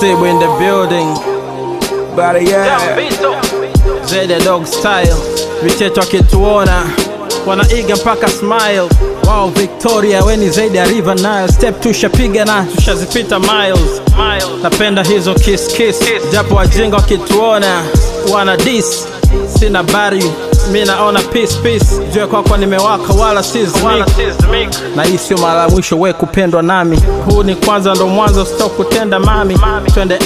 Stable in the building. But yeah, Zeddy Dog style. Vichetu wakituona wanaiga mpaka smile. Wow, Victoria weni zaidi ya River Nile. Step tushapiga na tushazipita miles. Napenda hizo kiss. Japo wajinga wakituona wana diss. Sina bari, mi naona peace. Jue kwa nimewaka wala season. Na hii sio mara mwisho we kupendwa nami. Huu ni kwanza ndo mwanzo stop kutenda mami. Twende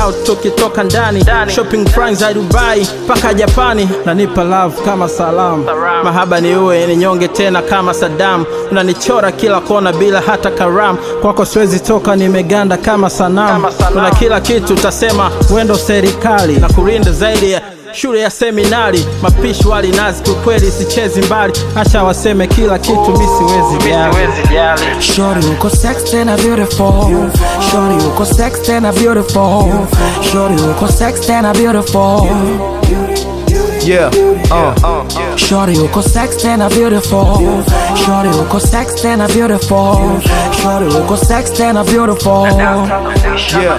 out tukitoka ndani. Shopping friends za Dubai paka Japani. Nanipa love kama salam. Mahaba ni uwe ni nyonge tena kama Saddam. Unanichora kila kona bila hata karam. Kwako siwezi toka nimeganda kama sanamu. Una kila kitu utasema wendo serikali. Na kurinda zaidi ya shule ya seminari. Mapishi wali nazi kukweli sichezi mbali. Acha waseme kila kitu mi siwezi jali. Shorty uko sexy and beautiful. Shorty uko sexy and beautiful. Shorty uko sexy and beautiful. Yeah, Shorty uko sexy and beautiful. Shorty uko sexy and beautiful. Shorty uko sexy and beautiful. yeah,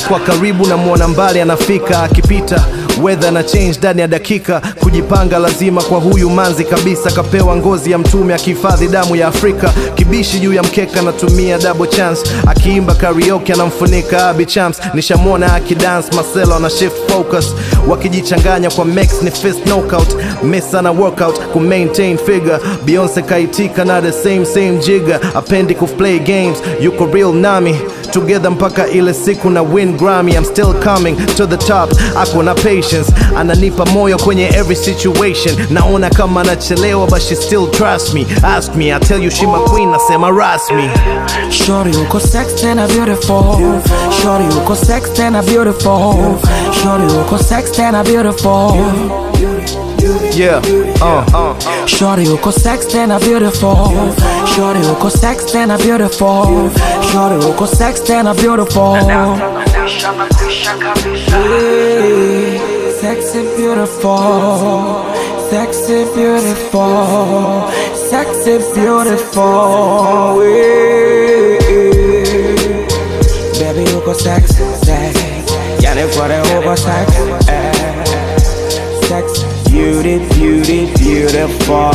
Kwa karibu na muona mbali anafika. Akipita weather na change ndani ya dakika. Kujipanga lazima kwa huyu manzi kabisa. Kapewa ngozi ya mtume akihifadhi damu ya Afrika. Kibishi juu ya mkeka natumia double chance. Akiimba karaoke anamfunika Abby Champs. Nishamwona akidance Marcelo na shift focus. Wakijichanganya kwa max ni fist knockout. Mesa na workout ku maintain figure. Beyonce kaitika na the same jigger. Apendi kuplay games, yuko real nami. Together mpaka ile siku na win Grammy. I'm still coming to the top. Ako na patience, ananipa moyo kwenye every situation. Naona kama anachelewa but she still trust me. Ask me, I tell you she my queen, nasema rasmi. Shorty uko sexy and beautiful. Shorty uko sexy and beautiful. Shorty uko sexy and beautiful. Yeah, Shorty uko sexy and beautiful. Shorty uko sexy and beautiful. Shorty uko sexy and beautiful. Sexy beautiful. Sexy beautiful. Sexy beautiful. Baby uko sexy. Yani kwa uko sexy. Sexy. Beautiful.